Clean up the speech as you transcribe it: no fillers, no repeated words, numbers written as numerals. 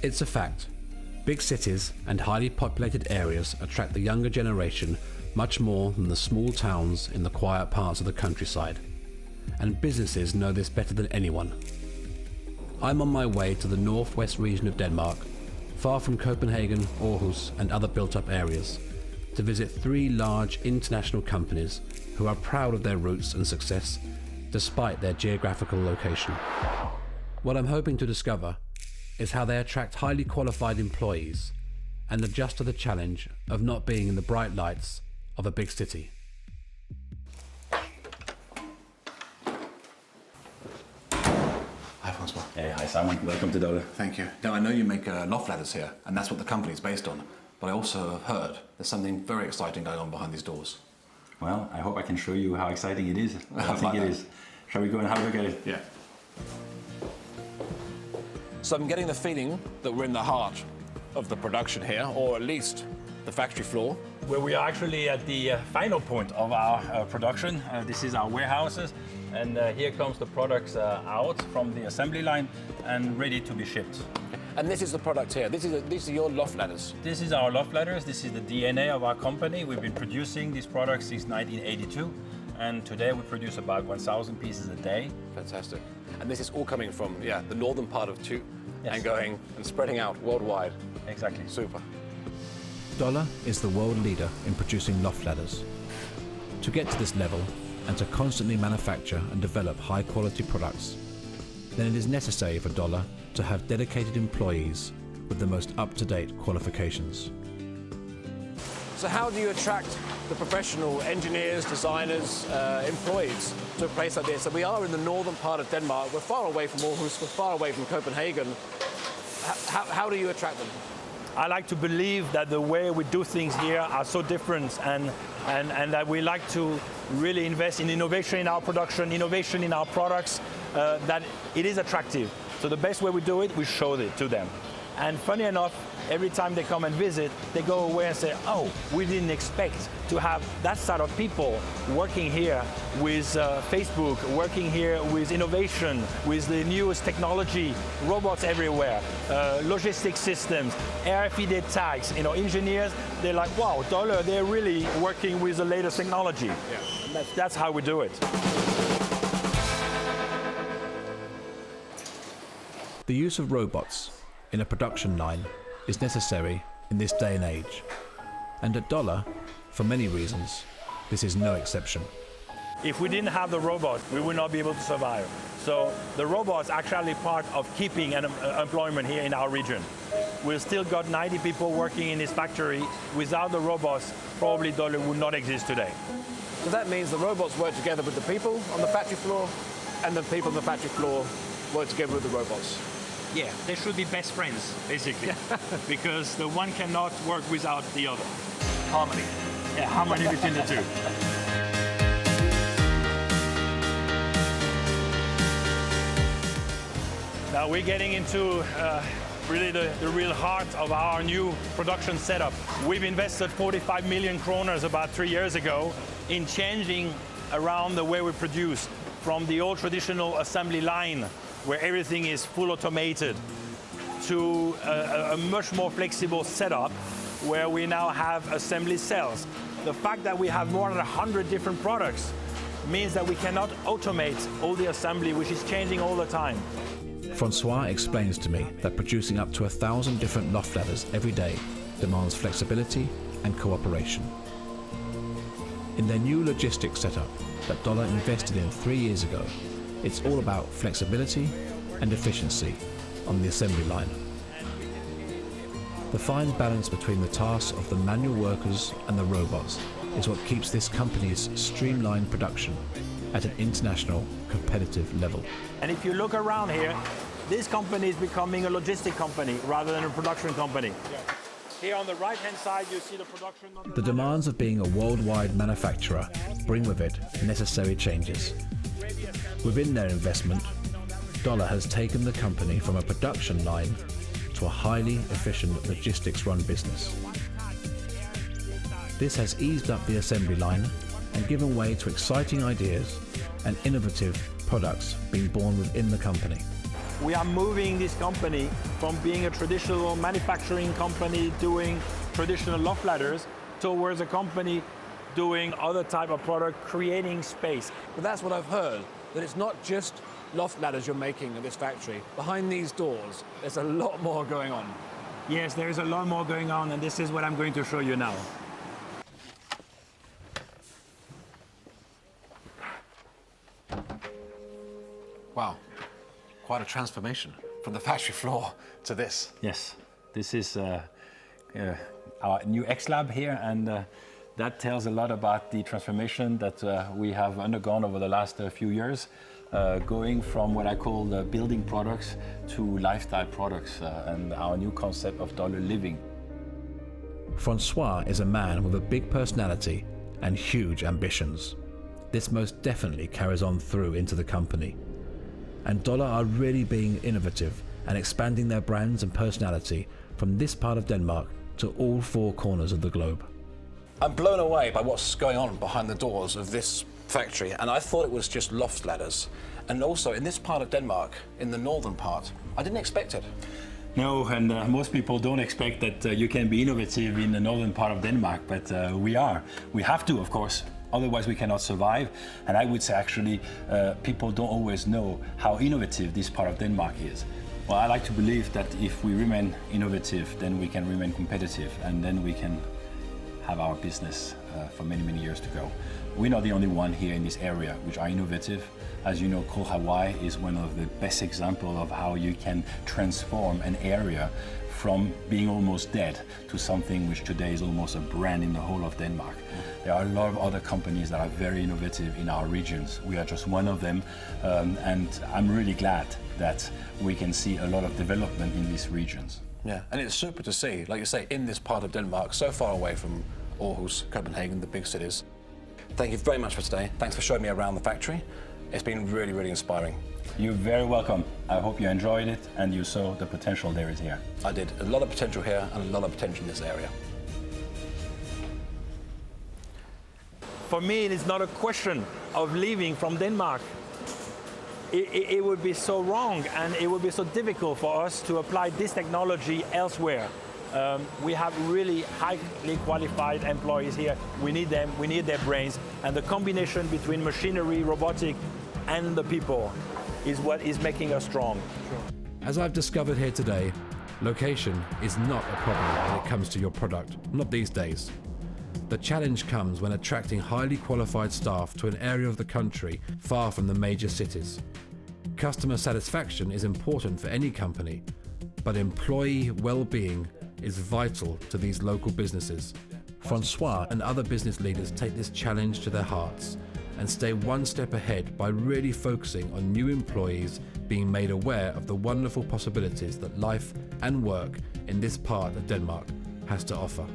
It's a fact. Big cities and highly populated areas attract the younger generation much more than the small towns in the quiet parts of the countryside. And businesses know this better than anyone. I'm on my way to the northwest region of Denmark, far from Copenhagen, Aarhus and other built-up areas, to visit 3 large international companies who are proud of their roots and success despite their geographical location. What I'm hoping to discover is how they attract highly qualified employees and adjust to the challenge of not being in the bright lights of a big city. Hi, Francois. Hey, hi Simon. Welcome to Dolle. Thank you. Now, I know you make loft ladders here, and that's what the company's based on. But I also have heard there's something very exciting going on behind these doors. Well, I hope I can show you how exciting it is. I think like it that. is. Shall we go and have a look at it? Yeah. So I'm getting the feeling that we're in the heart of the production here, or at least the factory floor. Where we are actually at the final point of our production. This is our warehouses, and here comes the products out from the assembly line and ready to be shipped. And this is the product here. These are your loft ladders. This is our loft ladders. This is the DNA of our company. We've been producing these products since 1982, and today we produce about 1,000 pieces a day. Fantastic. And this is all coming from, the northern part of Thy, Yes. and going and spreading out worldwide. Exactly. Super. Dolle is the world leader in producing loft ladders. To get to this level and to constantly manufacture and develop high quality products, then it is necessary for Dolle to have dedicated employees with the most up-to-date qualifications. So how do you attract the professional engineers, designers, employees to a place like this? So we are in the northern part of Denmark. We're far away from Aarhus, we're far away from Copenhagen. How do you attract them? I like to believe that the way we do things here are so different, and that we like to really invest in innovation in our production, innovation in our products, that it is attractive. So the best way we do it, we show it to them. And funny enough, every time they come and visit, they go away and say, oh, we didn't expect to have that sort of people working here with Facebook, working here with innovation, with the newest technology, robots everywhere, logistics systems, RFID tags, engineers, they're like, wow, Dolle, they're really working with the latest technology. Yeah. That's how we do it. The use of robots in a production line is necessary in this day and age. And at Dolle, for many reasons, this is no exception. If we didn't have the robot, we would not be able to survive. So the robots are actually part of keeping employment here in our region. We've still got 90 people working in this factory. Without the robots, probably Dolle would not exist today. So that means the robots work together with the people on the factory floor, and the people on the factory floor work together with the robots. Yeah, they should be best friends, basically, because the one cannot work without the other. Harmony. Yeah, harmony between the two. Now we're getting into really the real heart of our new production setup. We've invested 45 million kroners about 3 years ago in changing around the way we produce, from the old traditional assembly line, where everything is full automated, to a much more flexible setup where we now have assembly cells. The fact that we have more than 100 different products means that we cannot automate all the assembly, which is changing all the time. Francois explains to me that producing up to 1,000 different loft ladders every day demands flexibility and cooperation. In their new logistics setup that Dolle invested in 3 years ago, it's all about flexibility and efficiency on the assembly line. The fine balance between the tasks of the manual workers and the robots is what keeps this company's streamlined production at an international competitive level. And if you look around here, this company is becoming a logistic company rather than a production company. Here on the right-hand side, you see the production. The demands of being a worldwide manufacturer bring with it necessary changes. Within their investment, Dolle has taken the company from a production line to a highly efficient logistics-run business. This has eased up the assembly line and given way to exciting ideas and innovative products being born within the company. we are moving this company from being a traditional manufacturing company doing traditional loft ladders towards a company doing other type of product, creating space. But that's what I've heard, that it's not just loft ladders you're making at this factory. Behind these doors, there's a lot more going on. Yes, there is a lot more going on, and this is what I'm going to show you now. Wow, quite a transformation from the factory floor to this. Yes, this is our new X-Lab here, and that tells a lot about the transformation that we have undergone over the last few years, going from what I call the building products to lifestyle products and our new concept of Dolle Living. Francois is a man with a big personality and huge ambitions. This most definitely carries on through into the company. And Dolle are really being innovative and expanding their brands and personality from this part of Denmark to all four corners of the globe. I'm blown away by what's going on behind the doors of this factory, and I thought it was just loft ladders. And also in this part of Denmark, in the northern part, I didn't expect it. No, and most people don't expect that you can be innovative in the northern part of Denmark, but we are. We have to, of course. Otherwise we cannot survive. And I would say actually people don't always know how innovative this part of Denmark is. Well, I like to believe that if we remain innovative, then we can remain competitive, and then we can have our business for many, many years to go. We're not the only one here in this area which are innovative. As you know, Koh Hawaii is one of the best examples of how you can transform an area from being almost dead to something which today is almost a brand in the whole of Denmark. There are a lot of other companies that are very innovative in our regions. We are just one of them, and I'm really glad that we can see a lot of development in these regions. Yeah, and it's super to see, like you say, in this part of Denmark, so far away from Aarhus, Copenhagen, the big cities. Thank you very much for today. Thanks for showing me around the factory. It's been really, really inspiring. You're very welcome. I hope you enjoyed it and you saw the potential there is here. I did. A lot of potential here and a lot of potential in this area. For me, it is not a question of leaving from Denmark. It would be so wrong, and it would be so difficult for us to apply this technology elsewhere. We have really highly qualified employees here. We need them, we need their brains, and the combination between machinery, robotic, and the people is what is making us strong. As I've discovered here today, location is not a problem when it comes to your product, not these days. The challenge comes when attracting highly qualified staff to an area of the country far from the major cities. Customer satisfaction is important for any company, but employee well-being is vital to these local businesses. Francois and other business leaders take this challenge to their hearts and stay one step ahead by really focusing on new employees being made aware of the wonderful possibilities that life and work in this part of Denmark has to offer.